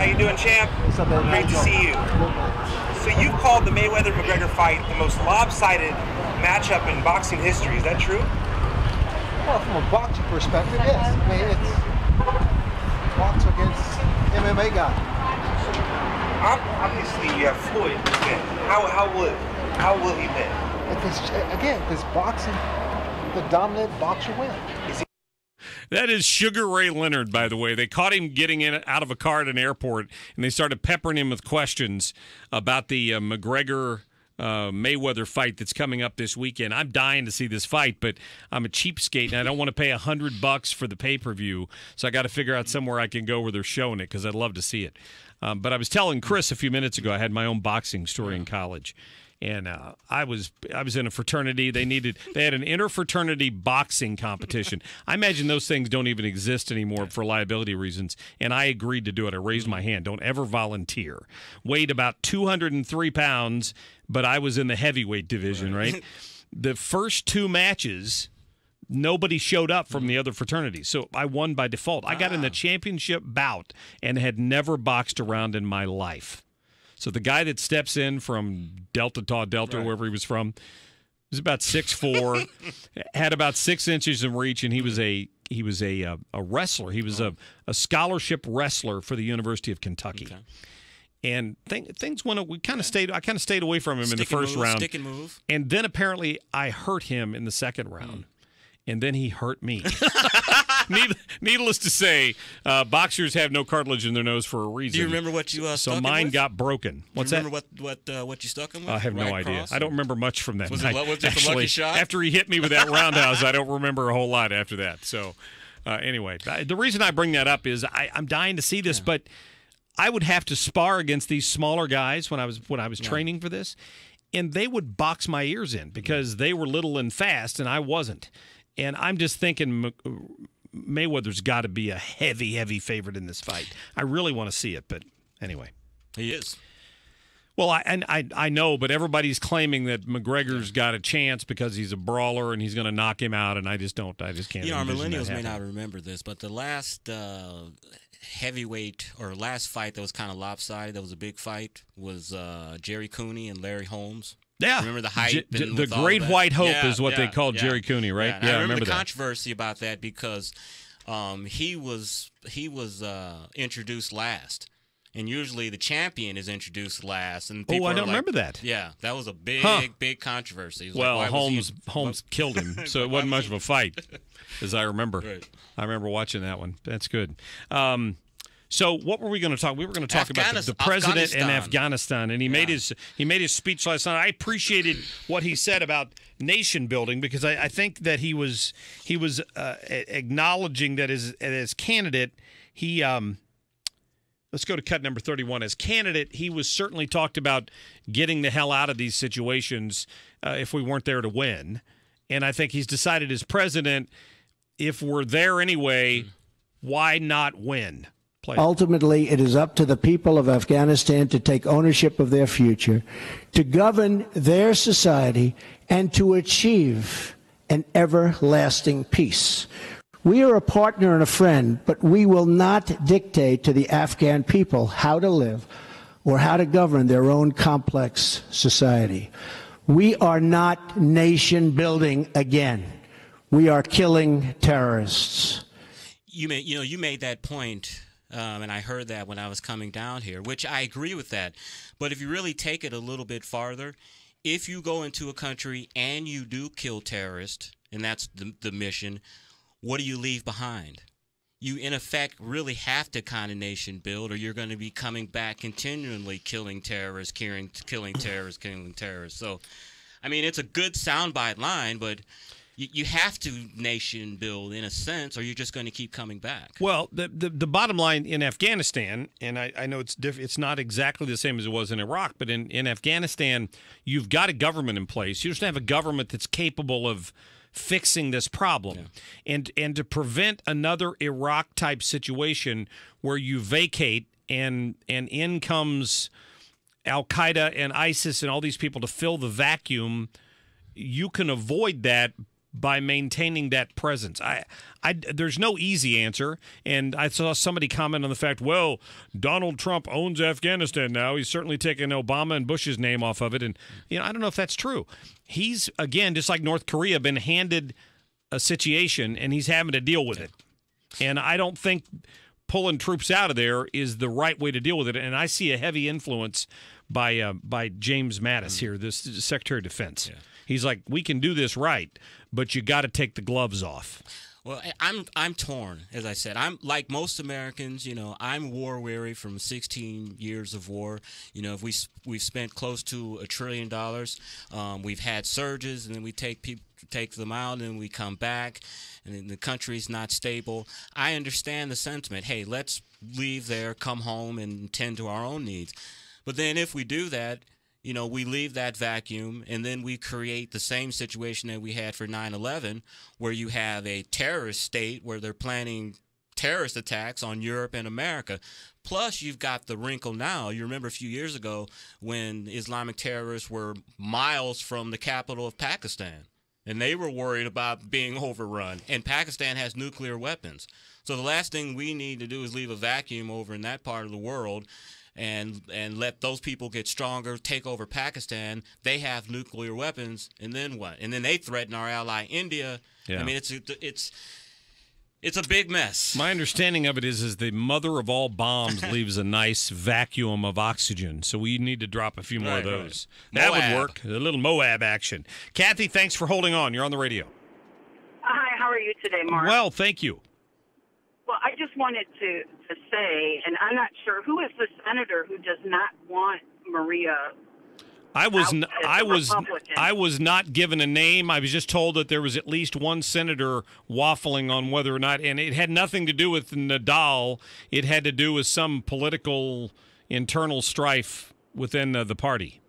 How you doing, champ? What's up, man? Great to see you. So you've called the Mayweather-McGregor fight the most lopsided matchup in boxing history. Is that true? Well, from a boxing perspective, yes. I mean, it's box against MMA guy. Obviously, you have Floyd. How will he win? Because boxing, the dominant boxer wins. That is Sugar Ray Leonard, by the way. They caught him getting out of a car at an airport, and they started peppering him with questions about the McGregor Mayweather fight that's coming up this weekend. I'm dying to see this fight, but I'm a cheapskate, and I don't want to pay $100 for the pay-per-view, so I got to figure out somewhere I can go where they're showing it because I'd love to see it. But I was telling Chris a few minutes ago I had my own boxing story in college. And I was in a fraternity. They had an interfraternity boxing competition. I imagine those things don't even exist anymore for liability reasons. And I agreed to do it. I raised my hand. Don't ever volunteer. Weighed about 203 pounds, but I was in the heavyweight division, right? The first two matches, nobody showed up from the other fraternities. So I won by default. I got in the championship bout and had never boxed around in my life. So the guy that steps in from Delta, wherever he was from, was about 6'4", had about 6 inches in reach, and he was a wrestler. He was a scholarship wrestler for the University of Kentucky. Okay. And things went. I kind of stayed away from him in the first round. Stick and move. And then apparently I hurt him in the second round. And then he hurt me. Needless to say, boxers have no cartilage in their nose for a reason. Do you remember what you stuck So mine got broken. What's that? Remember what you stuck him with? I have no idea. Cross, I don't remember much from that night. Was it the lucky shot? After he hit me with that roundhouse, I don't remember a whole lot after that. So anyway, the reason I bring that up is I'm dying to see this, but I would have to spar against these smaller guys when I was training for this, and they would box my ears in because they were little and fast, and I wasn't. And I'm just thinking Mayweather's got to be a heavy, heavy favorite in this fight. I really want to see it, but anyway. He is. Well, I know, but everybody's claiming that McGregor's got a chance because he's a brawler and he's going to knock him out, and I just can't. Our millennials may not remember this, but the last heavyweight or last fight that was kind of lopsided, that was a big fight, was Jerry Cooney and Larry Holmes. Yeah. Remember the hype? The Great White Hope is what they called Jerry Cooney, right? Yeah, I remember the controversy about that because he was introduced last. And usually the champion is introduced last. And people I don't remember that. Yeah, that was a big controversy. Well, Holmes killed him, so it wasn't much of a fight, as I remember. Right. I remember watching that one. That's good. So what were we going to talk? We were going to talk about the president in Afghanistan, and he made his speech last night. I appreciated what he said about nation building because I think that he was acknowledging that as candidate he. Let's go to cut number 31. As candidate, he was certainly talked about getting the hell out of these situations if we weren't there to win, and I think he's decided as president, if we're there anyway, why not win? Ultimately, it is up to the people of Afghanistan to take ownership of their future, to govern their society, and to achieve an everlasting peace. We are a partner and a friend, but we will not dictate to the Afghan people how to live or how to govern their own complex society. We are not nation building again. We are killing terrorists. You made that point. And I heard that when I was coming down here, which I agree with that. But if you really take it a little bit farther, if you go into a country and you do kill terrorists, and that's the mission, what do you leave behind? You, in effect, really have to kind of nation build, or you're going to be coming back continually killing terrorists, killing terrorists. So, I mean, it's a good soundbite line, but you have to nation build in a sense, or you're just going to keep coming back. Well, the bottom line in Afghanistan, and I know it's not exactly the same as it was in Iraq, but in Afghanistan, you've got a government in place. You just have a government that's capable of fixing this problem. Yeah. And to prevent another Iraq-type situation where you vacate and in comes Al-Qaeda and ISIS and all these people to fill the vacuum, you can avoid that by maintaining that presence. There's no easy answer, and I saw somebody comment on the fact, well, Donald Trump owns Afghanistan now. He's certainly taken Obama and Bush's name off of it, and I don't know if that's true. He's, again, just like North Korea, been handed a situation, and he's having to deal with it. And I don't think pulling troops out of there is the right way to deal with it, and I see a heavy influence by James Mattis here, this Secretary of Defense. Yeah. He's like, we can do this right, but you got to take the gloves off. Well, I'm torn, as I said. I'm like most Americans. I'm war weary from 16 years of war. We've spent close to $1 trillion. We've had surges, and then we take them out, and then we come back, and then the country's not stable. I understand the sentiment. Hey, let's leave there, come home, and tend to our own needs. But then if we do that, we leave that vacuum, and then we create the same situation that we had for 9/11, where you have a terrorist state where they're planning terrorist attacks on Europe and America. Plus, you've got the wrinkle now. You remember a few years ago when Islamic terrorists were miles from the capital of Pakistan, and they were worried about being overrun. And Pakistan has nuclear weapons. So the last thing we need to do is leave a vacuum over in that part of the world and let those people get stronger, take over Pakistan. They have nuclear weapons, and then what? And then they threaten our ally India. Yeah. I mean, it's a big mess. My understanding of it is the mother of all bombs leaves a nice vacuum of oxygen. So we need to drop a few more of those. Right. That would work. A little Moab action. Kathy, thanks for holding on. You're on the radio. Hi, how are you today, Mark? Well, thank you. Well, I just wanted to say, and I'm not sure, who is the senator who does not want Maria? I was not given a name. I was just told that there was at least one senator waffling on whether or not, and it had nothing to do with Nadal. It had to do with some political internal strife within the party.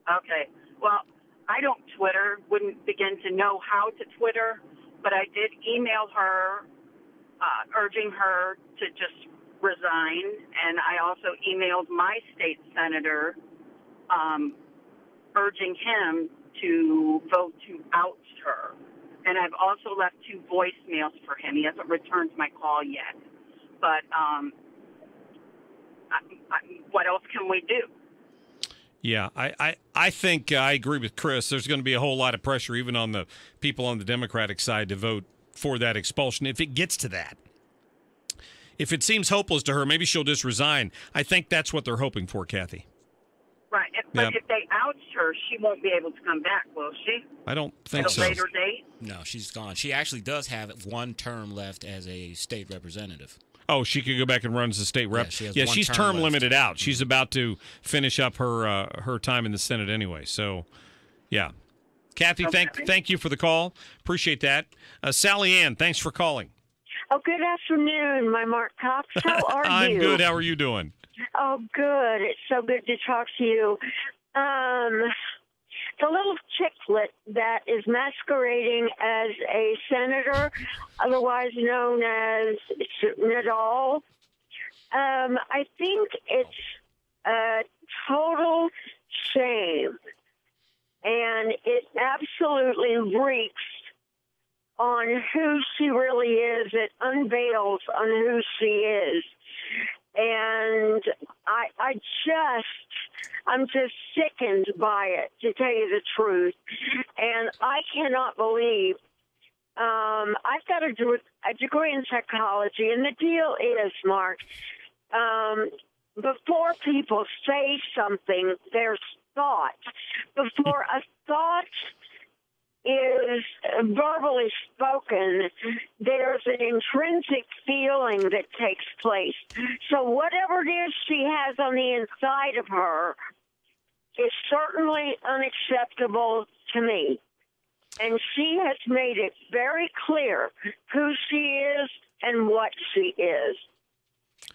Okay. Well, I don't Twitter, wouldn't begin to know how to Twitter, but I did email her urging her to just resign, and I also emailed my state senator urging him to vote to oust her. And I've also left 2 voicemails for him. He hasn't returned my call yet. But what else can we do? Yeah, I think I agree with Chris. There's going to be a whole lot of pressure even on the people on the Democratic side to vote for that expulsion if it gets to that. If it seems hopeless to her, maybe she'll just resign. I think that's what they're hoping for, Kathy. Right. But if they oust her, she won't be able to come back, will she? I don't think so. At a later date? No, she's gone. She actually does have 1 term left as a state representative. Oh, she could go back and run as a state rep. Yeah, she's term limited out. She's about to finish up her time in the Senate anyway. So, yeah. Kathy, thank you for the call. Appreciate that. Sally Ann, thanks for calling. Oh, good afternoon, my Marc Cox. How are you? I'm good. How are you doing? Oh, good. It's so good to talk to you. The little chicklet that is masquerading as a senator, otherwise known as Nadal, I think it's a total shame. And it absolutely reeks on who she really is. It unveils on who she is. And I'm just sickened by it, to tell you the truth. And I cannot believe, I've got a degree in psychology, and the deal is, Mark, before people say something, there's thought. Before a thought is verbally spoken, there's an intrinsic feeling that takes place. So whatever it is she has on the inside of her is certainly unacceptable to me. And she has made it very clear who she is and what she is.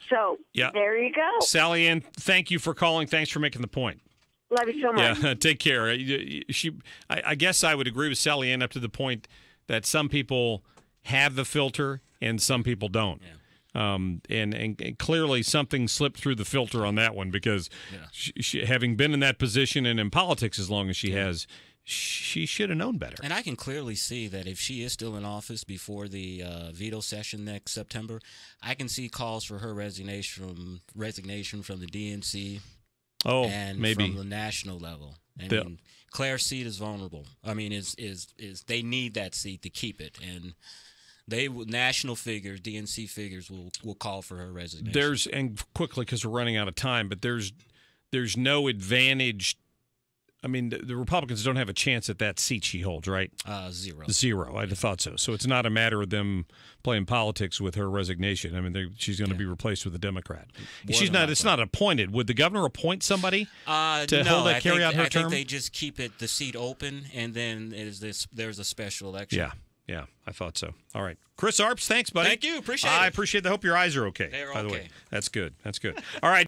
So there you go. Sally Ann, thank you for calling. Thanks for making the point. Love you so much. Yeah, take care. I guess I would agree with Sally Ann up to the point that some people have the filter and some people don't. Yeah. And clearly something slipped through the filter on that one because she, having been in that position and in politics as long as she has, she should have known better. And I can clearly see that if she is still in office before the veto session next September, I can see calls for her resignation from the DNC. Oh, and maybe from the national level. I mean, Claire's seat is vulnerable. I mean, is they need that seat to keep it, and national figures, DNC figures, will call for her resignation. And quickly because we're running out of time, but there's no advantage. I mean, the Republicans don't have a chance at that seat she holds, right? Zero. I'd have thought so. So it's not a matter of them playing politics with her resignation. I mean, she's going to be replaced with a Democrat. It's not appointed. Would the governor appoint somebody to carry out her term? I think they just keep the seat open, and then there's a special election. Yeah, I thought so. All right. Chris Arps, thanks, buddy. Thank you. Appreciate it. I appreciate it. I hope your eyes are okay, They're by the okay. way. That's good. All right.